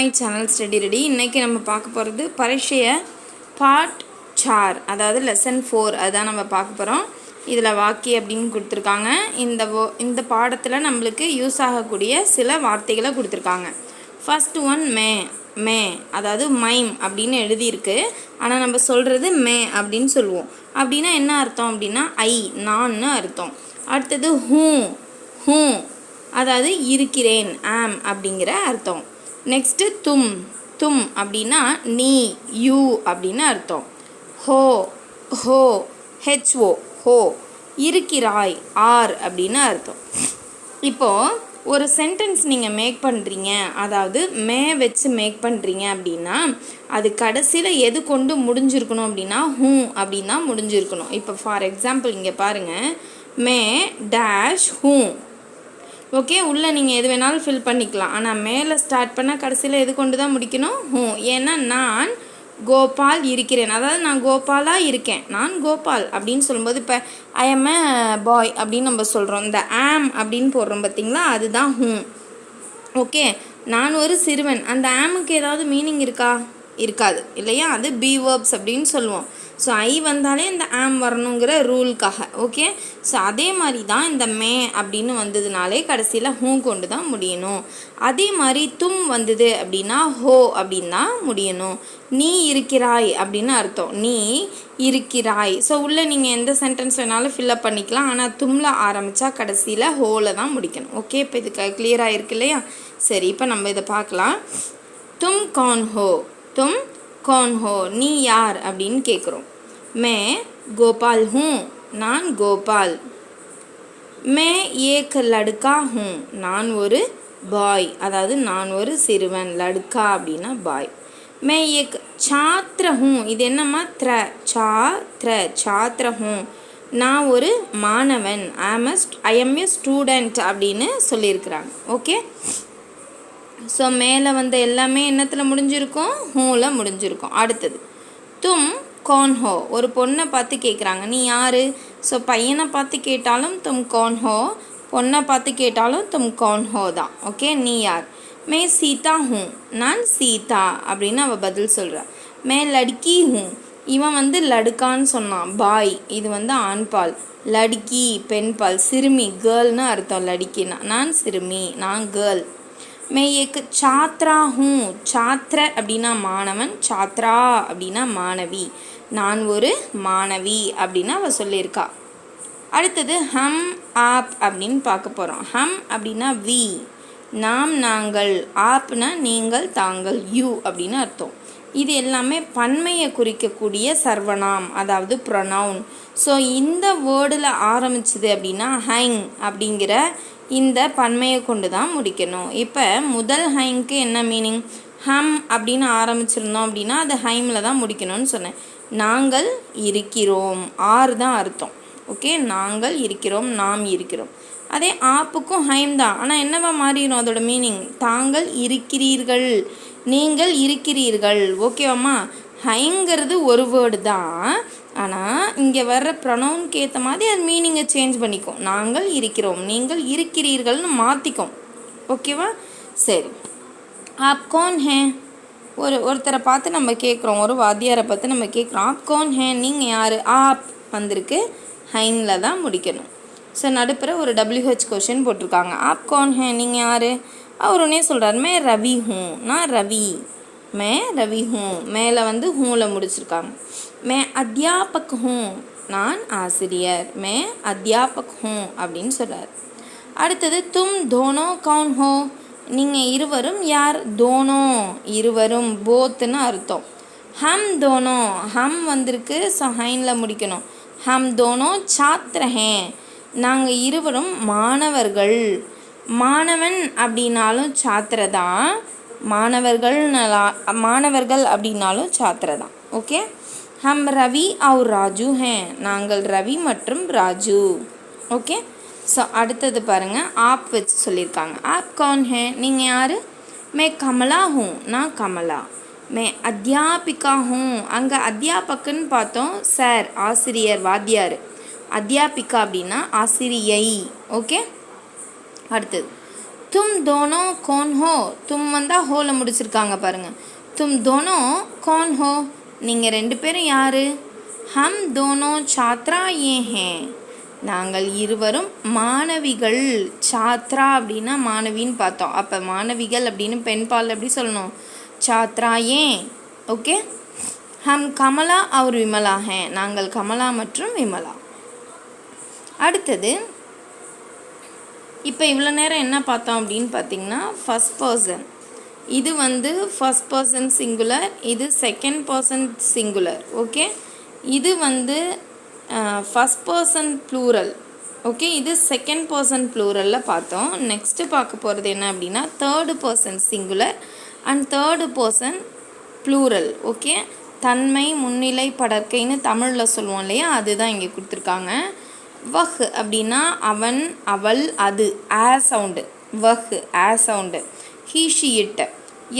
My channel study ready. இன்றைக்கி நம்ம பார்க்க போகிறது பரீட்சைய பார்ட் 4, அதாவது லெசன் 4 அதுதான் நம்ம பார்க்க போகிறோம். இதில் வாக்கி அப்படின்னு கொடுத்துருக்காங்க. இந்த பாடத்தில் நம்மளுக்கு யூஸ் ஆகக்கூடிய சில வார்த்தைகளை கொடுத்துருக்காங்க. ஃபர்ஸ்ட் ஒன் மே, அதாவது மைம் அப்படின்னு எழுதியிருக்கு. ஆனால் நம்ம சொல்கிறது மே அப்படின்னு சொல்லுவோம். அப்படின்னா என்ன அர்த்தம் அப்படின்னா நான்னு அர்த்தம். அடுத்தது ஹூ, அதாவது இருக்கிறேன், ஆம் அப்படிங்கிற அர்த்தம். நெக்ஸ்ட்டு தும் அப்படின்னா நீ, யூ அப்படின்னு அர்த்தம். ஹோ ஹோ இருக்கிறாய், ஆர் அப்படின்னு அர்த்தம். இப்போது ஒரு சென்டென்ஸ் நீங்கள் மேக் பண்ணுறீங்க, அதாவது மே வச்சு மேக் பண்ணுறீங்க அப்படின்னா அது கடைசியில் எது கொண்டு முடிஞ்சிருக்கணும் அப்படின்னா ஹூ அப்படின்னா முடிஞ்சிருக்கணும். இப்போ ஃபார் எக்ஸாம்பிள் இங்கே பாருங்கள், மே டேஷ் ஹூ. ஓகே, உள்ளே நீங்கள் எது வேணாலும் ஃபில் பண்ணிக்கலாம். ஆனால் மேலே ஸ்டார்ட் பண்ணால் கடைசியில் எது கொண்டு தான் முடிக்கணும்? ஹூ. ஏன்னா நான் கோபால் இருக்கிறேன், அதாவது நான் கோபாலாக இருக்கேன், நான் கோபால் அப்படின்னு சொல்லும்போது இப்போ ஐ எம் எ பாய் அப்படின்னு நம்ம சொல்கிறோம். இந்த ஆம் அப்படின்னு போடுறோம் பார்த்தீங்களா, அதுதான் ஹூ. ஓகே, நான் ஒரு சிறுவன், அந்த ஆமுக்கு ஏதாவது மீனிங் இருக்கா? இருக்காது இல்லையா? அது பி வேர்ப்ஸ் அப்படின்னு சொல்லுவோம். ஸோ ஐ வந்தாலே இந்த ஆம் வரணுங்கிற ரூலுக்காக. ஓகே, ஸோ அதே மாதிரி தான் இந்த மே அப்படின்னு வந்ததுனாலே கடைசியில் ஹூ கொண்டு தான் முடியணும். அதே மாதிரி தும் வந்தது அப்படின்னா ஹோ அப்படின்னு தான் முடியணும். நீ இருக்கிறாய் அப்படின்னு அர்த்தம், நீ இருக்கிறாய். ஸோ உள்ளே நீங்கள் எந்த சென்டென்ஸ் வேணாலும் ஃபில்லப் பண்ணிக்கலாம். ஆனால் தும்மில் ஆரம்பித்தா கடைசியில் ஹோவில் தான் முடிக்கணும். ஓகே, இப்போ இதுக்கு கிளியராக இருக்கு இல்லையா? சரி, இப்போ நம்ம இதை பார்க்கலாம். தும் கौन हो, நீ யார் அப்படின்னு கேட்குறோம். மே கோபால் ஹூ, நான் கோபால். மே ஏக் லடுக்கா ஹூ, நான் ஒரு பாய், அதாவது நான் ஒரு சிறுவன். லடுக்கா அப்படின்னா பாய். மே ஏக் சாத்திர ஹூ, இது என்னம்மா சாத்திர ஹூ, நான் ஒரு மாணவன். ஐ எம் ஏ ஸ்டூடெண்ட் அப்படின்னு சொல்லியிருக்கிறாங்க. ஓகே, ஸோ மேலே வந்த எல்லாமே என்னத்தில் முடிஞ்சிருக்கும்? ஹூவில் முடிஞ்சிருக்கும். அடுத்தது தும் கौन हो, ஒரு பொண்ணை பார்த்து கேட்குறாங்க, நீ யார்? ஸோ பையனை பார்த்து கேட்டாலும் தும் कौन हो, பொண்ணை பார்த்து கேட்டாலும் தும் कौन हो தான். ஓகே, நீ யார்? மே சீதா ஹூ, நான் சீதா அப்படின்னு அவள் பதில் சொல்கிறா. மே லடுக்கி ஹூ, இவன் வந்து லடுக்கான்னு சொன்னான், பாய். இது வந்து ஆண்பால். லடுக்கி பெண்பால், சிறுமி கேர்ள்னு அர்த்தம். லடுக்கினா நான் சிறுமி, நான் கேர்ள். மே ஏக் சாத்ரா ஹூ, சாத்திர அப்படின்னா மாணவன், சாத்ரா அப்படின்னா மாணவி, நான் ஒரு மாணவி அப்படின்னு அவள் சொல்லியிருக்கா. அடுத்தது ஹம் ஆப் அப்படின்னு பார்க்க போகிறோம். ஹம் அப்படின்னா வி, நாம் நாங்கள், ஆப்னா நீங்கள் தாங்கள், யூ அப்படின்னு அர்த்தம். இது எல்லாமே பன்மையை குறிக்கக்கூடிய சர்வநாம், அதாவது ப்ரொனவுன். ஸோ இந்த வேர்டில் ஆரம்பிச்சுது அப்படின்னா ஹைங் அப்படிங்கிற இந்த பன்மையை கொண்டு தான் முடிக்கணும். இப்போ முதல் ஹைங்க்கு என்ன மீனிங்? ஹம் அப்படின்னு ஆரம்பிச்சிருந்தோம் அப்படின்னா அது ஹைமில் தான் முடிக்கணும்னு சொன்னேன். நாங்கள் இருக்கிறோம், ஆறு தான் அர்த்தம். ஓகே, நாங்கள் இருக்கிறோம், நாம் இருக்கிறோம். அதே ஆப்புக்கும் ஹைம் தான், ஆனால் என்னவா மாறிடும் அதோட மீனிங்? தாங்கள் இருக்கிறீர்கள், நீங்கள் இருக்கிறீர்கள். ஓகேவாம்மா? ஹைங்கிறது ஒரு வேர்டு தான், ஆனால் இங்கே வர்ற ப்ரொனவுனுக்கு ஏற்ற மாதிரி அது மீனிங்கை சேஞ்ச் பண்ணிக்கும். நாங்கள் இருக்கிறோம், நீங்கள் இருக்கிறீர்கள்னு மாற்றிக்கும். ஓகேவா? சரி, ஆப் கौन है, ஒருத்தரை பார்த்து நம்ம கேட்குறோம், ஒரு வாத்தியாரை பார்த்து நம்ம கேட்குறோம், ஆப் कौन है, நீங்கள் யார்? ஆப் வந்திருக்கு, ஹைனில் தான் முடிக்கணும். ஸோ நடுப்புற ஒரு WH கொஷின் போட்டிருக்காங்க. ஆப் कौन है, நீங்கள் யார்? அவர் உடனே சொல்கிறார், மே ரவி ஹூ, நான் ரவி. மே ரவி ஹூ, மேலே வந்து ஹூவில் முடிச்சிருக்காங்க. மே அத்தியாபக் ஹூ, நான் ஆசிரியர். மே அத்தியாபக் ஹூ அப்படின்னு சொல்கிறார். அடுத்தது தும் தோனோ கौन हो, நீங்கள் இருவரும் யார்? தோனோ இருவரும், போத்துன்னு அர்த்தம். ஹம் தோனோ, ஹம் வந்திருக்கு, ஸோ ஹைனில் முடிக்கணும். ஹம் தோனோ சாத்திர ஹே, நாங்கள் இருவரும் மாணவர்கள். மாணவன் அப்படின்னாலும் சாத்திர தான், மாணவர்கள் அப்படின்னாலும் சாத்திர தான். ஓகே, ஹம் ரவி और ராஜு ஹே, நாங்கள் ரவி மற்றும் ராஜு. ஓகே, ஸோ அடுத்தது பாருங்கள், ஆப் வச்சு சொல்லியிருக்காங்க. ஆப் कौन है, நீங்கள் யார்? மே கமலா ஹூ, நான் கமலா. மே அத்தியாபிகா ஹூ, அங்கே அத்தியாபக்குன்னு பார்த்தோம், சார் ஆசிரியர் வாத்தியார். அத்தியாபிகா அப்படின்னா ஆசிரியை. ஓகே, அடுத்தது தும் தோனோ கோன் ஹோ, தும் வந்தால் ஹோல முடிச்சிருக்காங்க பாருங்கள். தும் தோனோ கோன் ஹோ, நீங்கள் ரெண்டு பேரும் யார்? ஹம் தோனோ சாத்ரா ஏ ஹே, நாங்கள் இருவரும் மாணவிகள். சாத்ரா அப்படின்னா மாணவின்னு பார்த்தோம். அப்போ மாணவிகள் அப்படின்னு பெண்பால் எப்படி சொல்லணும்? சாத்ரா ஏ. ஓகே. ஹம் கமலா அவர் விமலா ஹே, நாங்கள் கமலா மற்றும் விமலா. அடுத்தது இப்போ இவ்வளோ நேரம் என்ன பார்த்தோம் அப்படின்னு பார்த்தீங்கன்னா ஃபஸ்ட் பர்சன். இது வந்து ஃபஸ்ட் பர்சன் சிங்குலர், இது செகண்ட் பர்சன் சிங்குலர். ஓகே. இது வந்து ஃபஸ்ட் பர்சன் ப்ளூரல். ஓகே. இது செகண்ட் பர்சன் ப்ளூரலில் பார்த்தோம். நெக்ஸ்ட்டு பார்க்க போகிறது என்ன அப்படின்னா third person singular and third person plural. Okay. தன்மை முன்னிலை படற்கைன்னு தமிழில் சொல்லுவோம் இல்லையா, அதுதான் இங்கே கொடுத்துருக்காங்க. வஹ் அப்படின்னா அவன் அவள் அது, ஆ சவுண்டு. வஹ் ஆ சவுண்டு. He she it.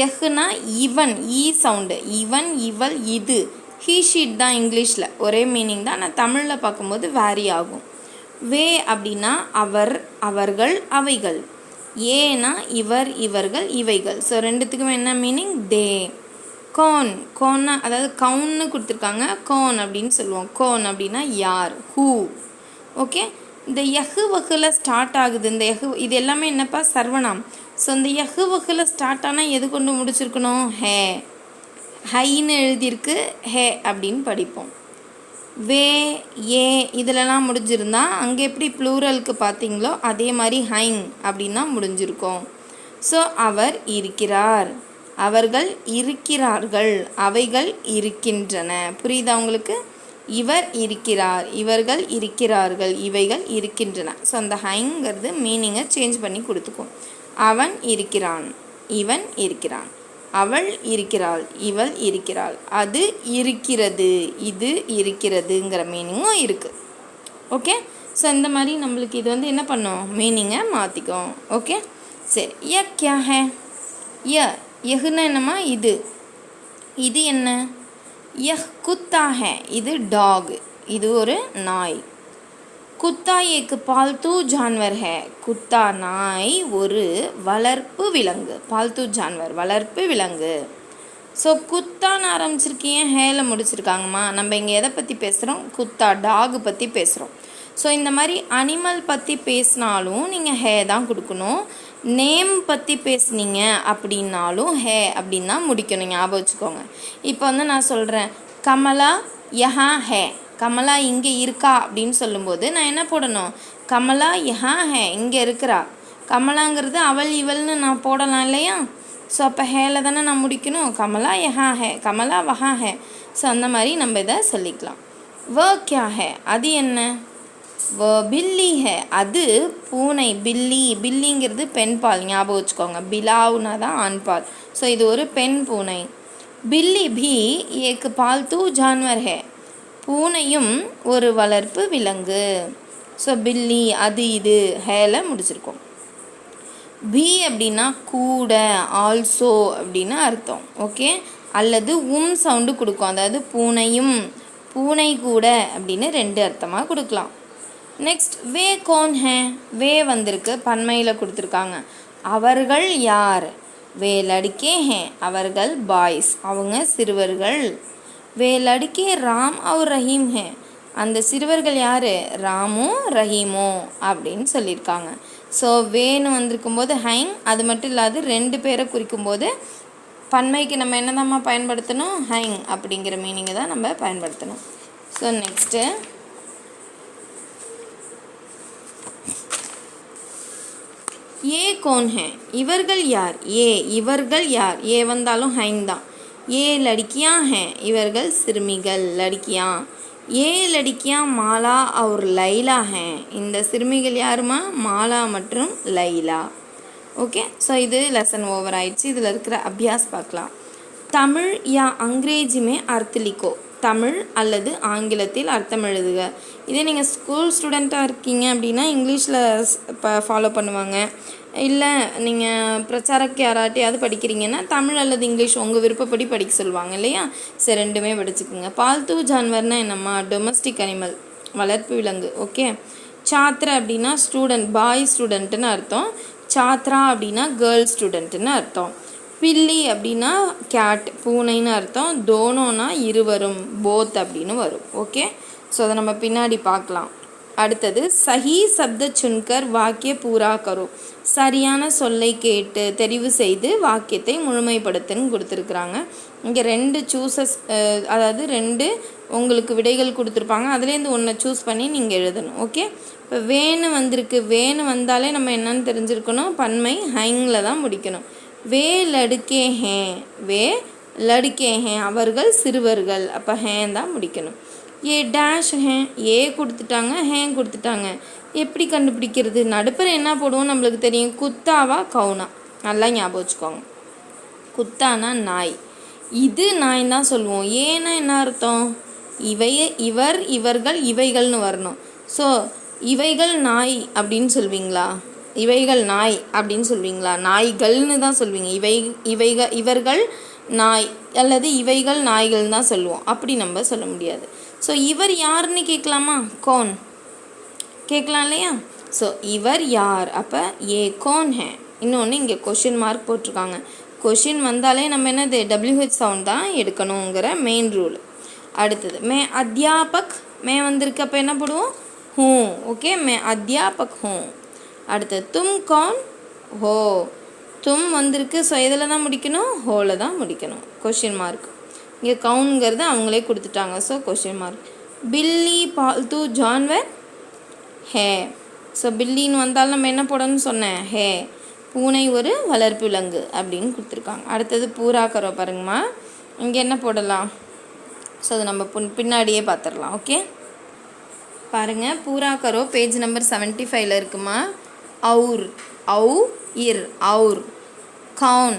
யஹ்னா இவன், ஈ சவுண்டு. இவன் இவள் இது. ஹீ ஷீட் தான் இங்கிலீஷில் ஒரே மீனிங் தான், ஆனால் தமிழில் பார்க்கும்போது வேரி ஆகும். வே அப்படின்னா அவர் அவர்கள் அவைகள். ஏனா இவர் இவர்கள் இவைகள். ஸோ ரெண்டுத்துக்குமே என்ன மீனிங்? தே. கோன், கோன்னா அதாவது கவுன்னு கொடுத்துருக்காங்க, கோன் அப்படின்னு சொல்லுவோம். கோன் அப்படின்னா யார், ஹூ. ஓகே. இந்த யஹு வகுல ஸ்டார்ட் ஆகுது. இந்த யஹு இது எல்லாமே என்னப்பா? சர்வநாம். ஸோ இந்த யஹு வகுல ஸ்டார்ட் ஆனால் எது கொண்டு முடிச்சிருக்கணும்? ஹே. ஹைன்னு எழுதியிருக்கு, ஹே அப்படின்னு படிப்போம். வே ஏ இதிலலாம் முடிஞ்சிருந்தா அங்கே எப்படி ப்ளூரலுக்கு பார்த்தீங்களோ அதே மாதிரி ஹைங் அப்படின்னா முடிஞ்சிருக்கும். ஸோ அவர் இருக்கிறார், அவர்கள் இருக்கிறார்கள், அவைகள் இருக்கின்றன. புரியுதா உங்களுக்கு? இவர் இருக்கிறார், இவர்கள் இருக்கிறார்கள், இவைகள் இருக்கின்றன. ஸோ அந்த ஹைங்கிறது மீனிங்கை சேஞ்ச் பண்ணி கொடுத்துக்கும். அவன் இருக்கிறான், இவன் இருக்கிறான், அவள் இருக்கிறாள், இவள் இருக்கிறாள், அது இருக்கிறது, இது இருக்கிறதுங்கிற மீனிங்கும் இருக்குது. ஓகே. ஸோ இந்த மாதிரி நம்மளுக்கு இது வந்து என்ன பண்ணும்? மீனிங்கை மாற்றிக்கும். ஓகே. சரி. ய கியா ஹே? ய யஹ்னா என்னம்மா? இது. இது என்ன? யஹ் குத்தா ஹே, இது டாக், இது ஒரு நாய். குத்தா ஏக்கு பால்தூ ஜான்வர் ஹே, குத்தா நாய் ஒரு வளர்ப்பு விலங்கு. பால்தூ ஜான்வர் வளர்ப்பு விலங்கு. ஸோ குத்தான்னு ஆரம்பிச்சிருக்கீங்க, ஹேல முடிச்சிருக்காங்கம்மா. நம்ம இங்கே எதை பற்றி பேசுகிறோம்? குத்தா டாக் பற்றி பேசுகிறோம். ஸோ இந்த மாதிரி அனிமல் பற்றி பேசினாலும் நீங்கள் ஹே தான் கொடுக்கணும். நேம் பற்றி பேசுனீங்க அப்படின்னாலும் ஹே அப்படின்னா முடிக்கணும், ஞாபகம் வச்சுக்கோங்க. இப்போ வந்து நான் சொல்கிறேன் கமலா யஹா ஹே, கமலா இங்கே இருக்கா அப்படின்னு சொல்லும்போது நான் என்ன போடணும்? கமலா யஹா ஹே, இங்கே இருக்கிறா. கமலாங்கிறது அவள் இவள்னு நான் போடலாம் இல்லையா? ஸோ அப்போ ஹேல தானே நான் முடிக்கணும். கமலா யஹா ஹே, கமலா வஹா ஹே. ஸோ அந்த மாதிரி நம்ம இதை சொல்லிக்கலாம். வ கியா ஹே, அது என்ன? வ பில்லி ஹே, அது பூனை. பில்லி, பில்லிங்கிறது பெண் பால், ஞாபகம் வச்சுக்கோங்க. பிலாவுனா தான் ஆண் பால். ஸோ இது ஒரு பெண் பூனை. பில்லி பி ஏக்கு பால்தூ ஜான்வர் ஹே, பூனையும் ஒரு வளர்ப்பு விலங்கு. ஸோ பில்லி அது இது ஹேல முடிச்சிருக்கோம். பி அப்படின்னா கூட, ஆல்சோ அப்படின்னு அர்த்தம். ஓகே. அல்லது சவுண்டு கொடுக்கும், அதாவது பூனையும் பூனை கூட அப்படின்னு ரெண்டு அர்த்தமாக கொடுக்கலாம். நெக்ஸ்ட் வே கோன் ஹே, வே வந்திருக்கு, பன்மையில் கொடுத்துருக்காங்க. அவர்கள் யார்? வே லடுக்கே ஹே, அவர்கள் பாய்ஸ், அவங்க சிறுவர்கள். வே லடுக்கே ராம் அவர் ரஹீம் ஹே, அந்த சிறுவர்கள் யார்? ராமோ ரஹீமோ அப்படின்னு சொல்லியிருக்காங்க. ஸோ வேன்னு வந்திருக்கும் போது ஹைங். அது மட்டும் இல்லாது ரெண்டு பேரை குறிக்கும் போது பன்மைக்கு நம்ம என்னதாம்மா பயன்படுத்தணும்? ஹைங் அப்படிங்கிற மீனிங்கை தான் நம்ம பயன்படுத்தணும். ஸோ நெக்ஸ்ட்டு ஏ கோன் ஹே, இவர்கள் யார்? ஏ இவர்கள் யார்? ஏ வந்தாலும் ஹைங் தான். ஏ லடிக்கியா ஹே, இவர்கள் சிறுமிகள், லடிக்கியா. ஏ லடிக்கியா மாலா और லைலா ஹே, இந்த சிறுமிகள் யாருமா? மாலா மற்றும் லைலா. ஓகே. ஸோ இது லெசன் ஓவர் ஆயிடுச்சு. இதில் இருக்கிற அபியாஸ் பார்க்கலாம். தமிழ் யா அங்கிரேஜிமே அர்த்தலிக்கோ, தமிழ் அல்லது ஆங்கிலத்தில் அர்த்தம் எழுதுக. இதே நீங்கள் ஸ்கூல் ஸ்டூடெண்ட்டாக இருக்கீங்க அப்படின்னா இங்கிலீஷில் இப்போ ஃபாலோ பண்ணுவாங்க. இல்லை நீங்கள் பிரச்சாரக்கு யாராட்டையாவது படிக்கிறீங்கன்னா தமிழ் அல்லது இங்கிலீஷ் உங்கள் விருப்பப்படி படிக்க சொல்லுவாங்க இல்லையா? சரி, ரெண்டுமே படிச்சுக்குங்க. பால்தூ ஜான்வர்னா என்னம்மா? டொமஸ்டிக் அனிமல், வளர்ப்பு விலங்கு. ஓகே. சாத்திர அப்படின்னா ஸ்டூடெண்ட், பாய் ஸ்டூடெண்ட்டுன்னு அர்த்தம். சாத்ரா அப்படின்னா கேர்ள் ஸ்டூடெண்ட்டுன்னு அர்த்தம். பில்லி அப்படின்னா கேட் பூனைன்னு அர்த்தம். தோனோனா இருவரும் போத் அப்படின்னு வரும். ஓகே, ஸோ அதை நம்ம பின்னாடி பார்க்கலாம். அடுத்தது சஹி சப்த சுன்கர் வாக்கிய பூரா கரோ, சரியான சொல்லை கேட்டு தெரிவு செய்து வாக்கியத்தை முழுமைப்படுத்துன்னு கொடுத்துருக்குறாங்க. இங்கே 2 சூசஸ், அதாவது 2 உங்களுக்கு விடைகள் கொடுத்துருப்பாங்க. அதுலேருந்து ஒன்றை சூஸ் பண்ணி நீங்கள் எழுதணும். ஓகே, இப்போ வேணு வந்திருக்கு. வேணு வந்தாலே நம்ம என்னன்னு தெரிஞ்சிருக்கணும், பன்மை ஹைங்கில் தான் முடிக்கணும். வே லடுக்கே ஹே, வே லடுக்கே ஹே, அவர்கள் சிறுவர்கள், அப்போ ஹேன் தான் முடிக்கணும். ஏ டேஷ் ஹே, ஏ கொடுத்துட்டாங்க, ஹேன் கொடுத்துட்டாங்க, எப்படி கண்டுபிடிக்கிறது? நடுப்புற என்ன போடுவோம் நம்மளுக்கு தெரியும், குத்தாவா கவுனா, நல்லா ஞாபகம் வச்சுக்கோங்க. குத்தானா நாய், இது நாய் தான் சொல்லுவோம். ஏன்னா என்ன அர்த்தம், இவர் இவர்கள் இவைகள்னு வரணும். ஸோ இவைகள் நாய் அப்படின்னு சொல்வீங்களா, இவைகள் நாய் அப்படின்னு சொல்வீங்களா, நாய்கள்னு தான் சொல்வீங்க. இவர்கள் நாய் அல்லது இவைகள் நாய்கள் தான் சொல்லுவோம். அப்படி நம்ம சொல்ல முடியாது. ஸோ இவர் யாருன்னு கேட்கலாமா, கோன் கேட்கலாம் இல்லையா. ஸோ இவர் யார், அப்போ ஏ கோன் ஹே. இன்னொன்று இங்கே கொஷின் மார்க் போட்டிருக்காங்க. கொஷின் வந்தாலே நம்ம என்னது WH சவுண்ட் தான் எடுக்கணுங்கிற மெயின் ரூல். அடுத்தது மே அத்தியாபக், மே வந்திருக்கு, அப்போ என்ன போடுவோம், ஹூ. ஓகே, மே அத்தியாபக் ஹூ. அடுத்தது தும் கौन हो, தும் வந்திருக்கு. ஸோ இதில் தான் முடிக்கணும், ஹோவில் தான் முடிக்கணும். கொஷின் மார்க் இங்கே கவுன்ங்கிறது அவங்களே கொடுத்துட்டாங்க. So question mark. பில்லி பால்து ஜான்வர் ஹே. ஸோ பில்லின்னு வந்தாலும் நம்ம என்ன போடணும்னு சொன்னேன், ஹே. பூனை ஒரு வளர்ப்பு விலங்கு அப்படின்னு கொடுத்துருக்காங்க. அடுத்தது பூரா கரோ பாருங்கம்மா, இங்கே என்ன போடலாம். ஸோ அது நம்ம பின்னாடியே பார்த்துடலாம். ஓகே, பாருங்கள், பூரா கரோ பேஜ் நம்பர் 75 இருக்குமா. அவுர், औ இர் அவுர். கவுன்,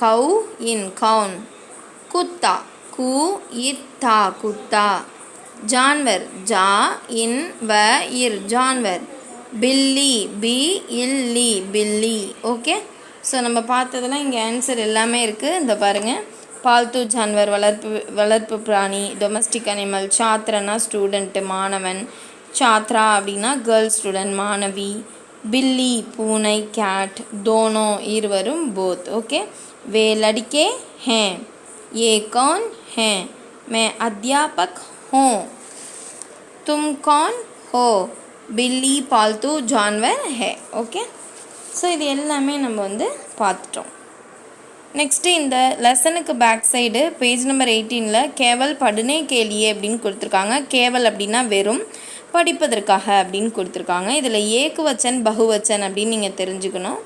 கவு இன் கவுன். குத்தா, கு இத்தா குத்தா. ஜான்வர், ஜா இன் வ இர் ஜான்வர். பில்லி, பி இல்லி பில்லி. ஓகே, ஸோ நம்ம பார்த்ததெல்லாம் இங்கே ஆன்சர் எல்லாமே இருக்குது. இந்த பாருங்கள், பால்து ஜான்வர் வளர்ப்பு பிராணி, டொமஸ்டிக் அனிமல். சாத்ரனா ஸ்டூடெண்ட்டு மாணவன். சாத்ரா அப்படின்னா கேர்ள் ஸ்டூடெண்ட் மாணவி. பில்லி பூனை கேட். தோனோ இருவரும் போத். ஓகே, வே லடிக்கே ஹே, ये कौन हैं, मैं अध्यापक हूँ, तुम कौन हो, बिल्ली पालतू जानवर है. ஓகே, ஸோ இது எல்லாமே நம்ம வந்து பார்த்துட்டோம். நெக்ஸ்ட்டு இந்த லெசனுக்கு பேக் சைடு பேஜ் நம்பர் 18 கேவல் படுனே கேலியே அப்படின்னு கொடுத்துருக்காங்க. கேவல் அப்படின்னா வெறும், படிப்பதற்காக அப்படின்னு கொடுத்துருக்காங்க. இதில் ஏக்கு வச்சன் பகுவச்சன் அப்படின்னு நீங்கள் தெரிஞ்சுக்கணும்.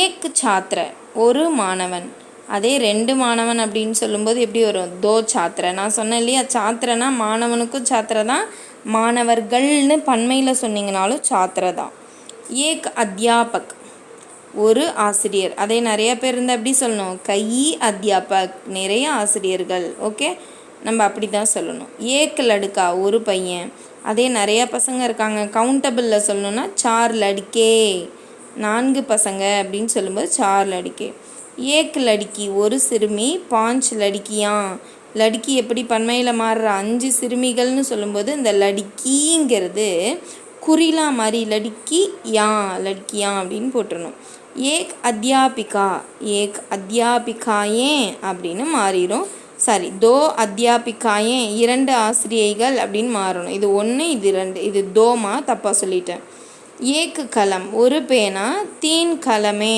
ஏக்கு சாத்திர ஒரு மாணவன், அதே 2 மாணவன் அப்படின்னு சொல்லும்போது எப்படி வரும், தோ சாத்திர. நான் சொன்னேன் இல்லையா, சாத்திரனா மாணவனுக்கும் சாத்திர தான், மாணவர்கள்னு பன்மையில் சொன்னீங்கனாலும் சாத்திர தான். ஏக் அத்தியாபக் ஒரு ஆசிரியர், அதே நிறைய பேர் இருந்தால் எப்படி சொல்லணும், கை அத்தியாபக் நிறைய ஆசிரியர்கள். ஓகே, நம்ம அப்படி தான் சொல்லணும். ஏக் லடுக்கா ஒரு பையன், அதே நிறைய பசங்க இருக்காங்க, கவுண்டபிளில் சொல்லணும்னா 4 லடிக்கே 4 பசங்க அப்படின்னு சொல்லும்போது 4 லடிக்கே. ஏக் லடிக்கி ஒரு சிறுமி, 5 லடிக்கியான். லடிக்கி எப்படி பன்மையில் மாறுற 5 சிறுமிகள்னு சொல்லும்போது இந்த லடிக்கிங்கிறது குறிலா மாதிரி லடிக்கி லடிக்கியான் அப்படின்னு போட்டுடணும். ஏக் அத்தியாபிகா, ஏக் அத்தியாபிகாயே அப்படின்னு மாறிடும். சாரி, தோ அத்தியாபிகாயே 2 ஆசிரியைகள் அப்படின்னு மாறணும். இது 1 இது 2, இது தோமா தப்பாக சொல்லிட்டேன். ஏக்கு கலம் ஒரு பேனா, 3 கலமே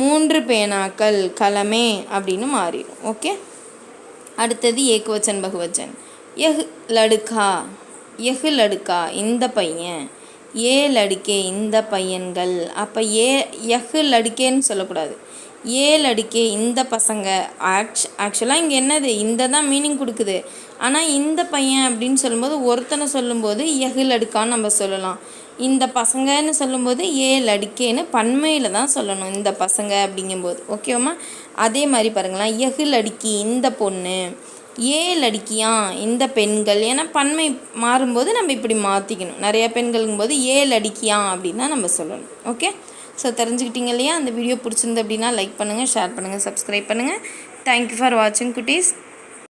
3 பேனாக்கள், கலமே அப்படின்னு மாறிடும். ஓகே, அடுத்தது ஏக்குவச்சன் பகுவச்சன். எஹ் லடுக்கா, எஹ் லடுக்கா இந்த பையன். ஏ லடுக்கே இந்த பையன்கள். அப்போ எஹ் லடுக்கேன்னு சொல்லக்கூடாது, ஏ லடுக்கே இந்த பசங்க. ஆக்சுவலாக இங்கே என்னது, இந்த தான் மீனிங் கொடுக்குது. ஆனால் இந்த பையன் அப்படின்னு சொல்லும்போது ஒருத்தனை சொல்லும்போது எஹ் லடுக்கான்னு நம்ம சொல்லலாம். இந்த பசங்கன்னு சொல்லும்போது ஏ லடிக்கேன்னு பன்மையில் தான் சொல்லணும் இந்த பசங்க அப்படிங்கும்போது. ஓகேவா, அதே மாதிரி பாருங்களேன், எஹ் லடிக்கி இந்த பொண்ணு, ஏ லடிக்கியா இந்த பெண்கள். ஏன்னா பன்மை மாறும்போது நம்ம இப்படி மாற்றிக்கணும். நிறையா பெண்களுங்கும்போது ஏ லடிக்கியா அப்படின்னு தான் நம்ம சொல்லணும். ஓகே, ஸோ தெரிஞ்சுக்கிட்டீங்க இல்லையா. அந்த வீடியோ பிடிச்சிருந்து அப்படின்னா லைக் பண்ணுங்கள், ஷேர் பண்ணுங்கள், சப்ஸ்கிரைப் பண்ணுங்கள். தேங்க்யூ ஃபார் வாட்சிங் குட்டீஸ்.